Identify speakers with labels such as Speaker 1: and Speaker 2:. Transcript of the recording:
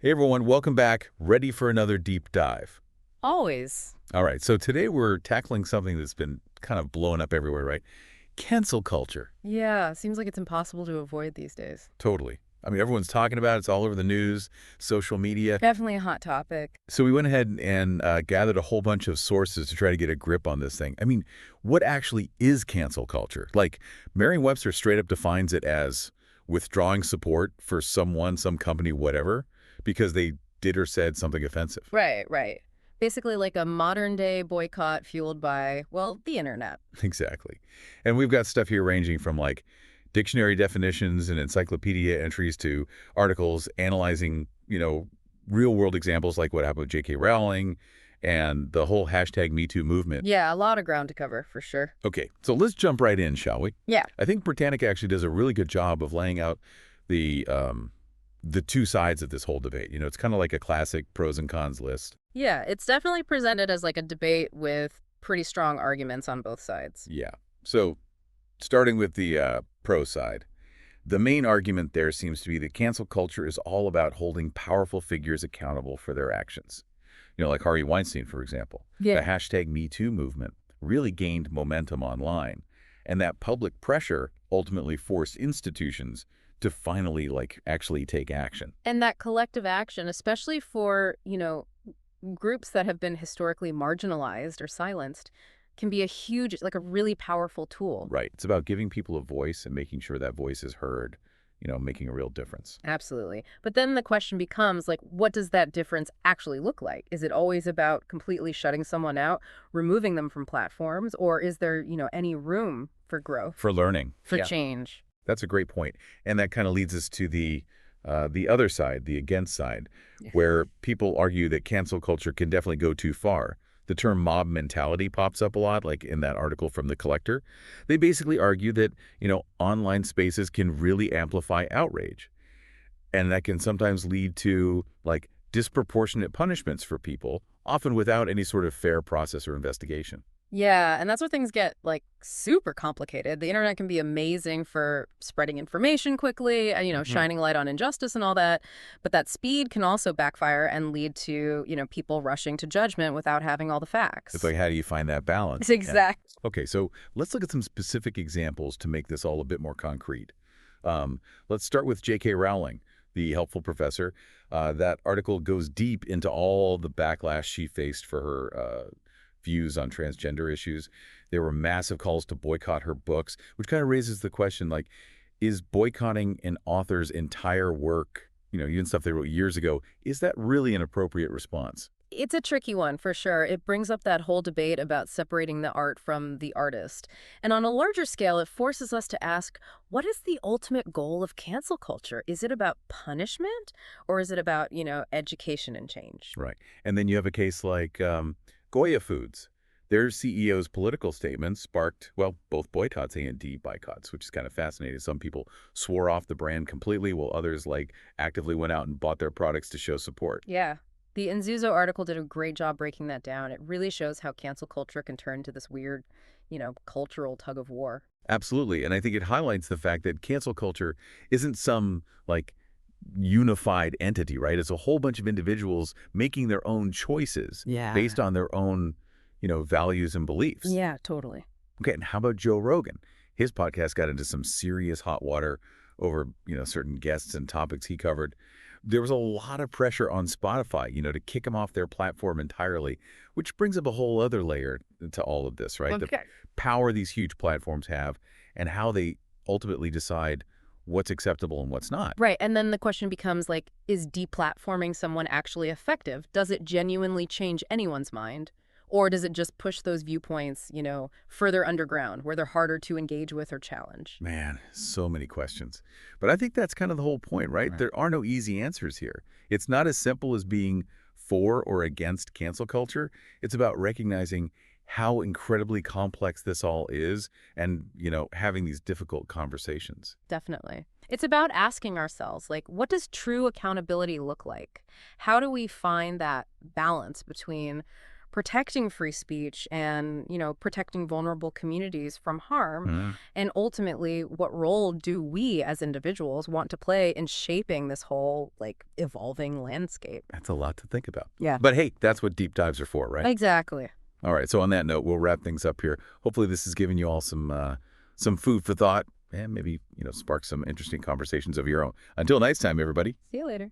Speaker 1: Hey everyone, welcome back. Ready for another deep dive.
Speaker 2: Always.
Speaker 1: All right, so today we're tackling something that's been kind of blowing up everywhere, right? Cancel culture.
Speaker 2: Yeah, seems like it's impossible to avoid these days.
Speaker 1: Totally. I mean, everyone's talking about it. It's all over the news, social media.
Speaker 2: Definitely a hot topic.
Speaker 1: So we went ahead and gathered a whole bunch of sources to try to get a grip on this thing. I mean, what actually is cancel culture? Like, Merriam-Webster straight up defines it as withdrawing support for someone, some company, whatever, because they did or said something offensive.
Speaker 2: Right, right. Basically like a modern day boycott fueled by, well, the internet.
Speaker 1: Exactly. And we've got stuff here ranging from like dictionary definitions and encyclopedia entries to articles analyzing, real world examples like what happened with J.K. Rowling and the whole hashtag #MeToo movement.
Speaker 2: Yeah, a lot of ground to cover for sure.
Speaker 1: Okay, so let's jump right in, shall we?
Speaker 2: Yeah.
Speaker 1: I think Britannica actually does a really good job of laying out the um, the two sides of this whole debate. It's kind of like a classic pros and cons list.
Speaker 2: Yeah, it's definitely presented as like a debate with pretty strong arguments on both sides.
Speaker 1: Yeah. So starting with the pro side. The main argument there seems to be that cancel culture is all about holding powerful figures accountable for their actions. Like Harvey Weinstein, for example. The
Speaker 2: Yeah.
Speaker 1: hashtag #MeToo movement really gained momentum online, and that public pressure ultimately forced institutions to finally, actually take action.
Speaker 2: And that collective action, especially for, groups that have been historically marginalized or silenced, can be a huge, like a really powerful tool.
Speaker 1: Right. It's about giving people a voice and making sure that voice is heard, making a real difference.
Speaker 2: Absolutely. But then the question becomes like, what does that difference actually look like? Is it always about completely shutting someone out, removing them from platforms, or is there, any room for growth,
Speaker 1: For learning.
Speaker 2: for
Speaker 1: Yeah.
Speaker 2: change?
Speaker 1: That's a great point. And that kind of leads us to the other side, the against side,
Speaker 2: Yeah.
Speaker 1: where people argue that cancel culture can definitely go too far. The term mob mentality pops up a lot, like in that article from The Collector. They basically argue that, online spaces can really amplify outrage. And that can sometimes lead to, like, disproportionate punishments for people, often without any sort of fair process or investigation.
Speaker 2: Yeah, and that's where things get like super complicated. The internet can be amazing for spreading information quickly, and,
Speaker 1: Mhm.
Speaker 2: shining light on injustice and all that. But that speed can also backfire and lead to, people rushing to judgment without having all the
Speaker 1: It's
Speaker 2: facts.
Speaker 1: like, how do you find that
Speaker 2: It's
Speaker 1: balance? Yeah.
Speaker 2: exact.
Speaker 1: Okay, so let's look at some specific examples to make this all a bit more concrete. Let's start with J.K. Rowling, the helpful professor. That article goes deep into all the backlash she faced for her views on transgender issues. There were massive calls to boycott her books, which kind of raises the question, like, is boycotting an author's entire work, even stuff they wrote years ago, is that really an appropriate response?
Speaker 2: It's a tricky one for sure. It brings up that whole debate about separating the art from the artist. And on a larger scale, it forces us to ask, what is the ultimate goal of cancel culture? Is it about punishment or is it about, education and change?
Speaker 1: Right. And then you have a case like Goya Foods. Their CEO's political statements sparked, well, both boycotts and boycotts, which is kind of fascinating. Some people swore off the brand completely, while others, actively went out and bought their products to show support.
Speaker 2: Yeah. The Nzuzo article did a great job breaking that down. It really shows how cancel culture can turn into this weird, cultural tug of war.
Speaker 1: Absolutely. And I think it highlights the fact that cancel culture isn't some, unified entity, right? It's a whole bunch of individuals making their own choices
Speaker 2: Yeah.
Speaker 1: based on their own, values and beliefs.
Speaker 2: Yeah, totally.
Speaker 1: Okay, and how about Joe Rogan? His podcast got into some serious hot water over, certain guests and topics he covered. There was a lot of pressure on Spotify, to kick him off their platform entirely, which brings up a whole other layer to all of this, right? The
Speaker 2: Okay.
Speaker 1: power these huge platforms have and how they ultimately decide what's acceptable and what's not.
Speaker 2: Right. And then the question becomes like, is deplatforming someone actually effective? Does it genuinely change anyone's mind? Or does it just push those viewpoints, further underground where they're harder to engage with or challenge?
Speaker 1: Man, so many questions. But I think that's kind of the whole point, right?
Speaker 2: Right.
Speaker 1: There are no easy answers here. It's not as simple as being for or against cancel culture. It's about recognizing how incredibly complex this all is and, having these difficult conversations.
Speaker 2: Definitely. It's about asking ourselves, like, what does true accountability look like? How do we find that balance between protecting free speech and, protecting vulnerable communities from harm.
Speaker 1: Mhm.
Speaker 2: And ultimately, what role do we as individuals want to play in shaping this whole, like, evolving landscape?
Speaker 1: That's a lot to think about.
Speaker 2: Yeah,
Speaker 1: But hey, that's what deep dives are for, right?
Speaker 2: exactly.
Speaker 1: All right, so on that note, we'll wrap things up here. Hopefully this has given you all some food for thought and maybe, spark some interesting conversations of your own. Until next time, everybody.
Speaker 2: See you later.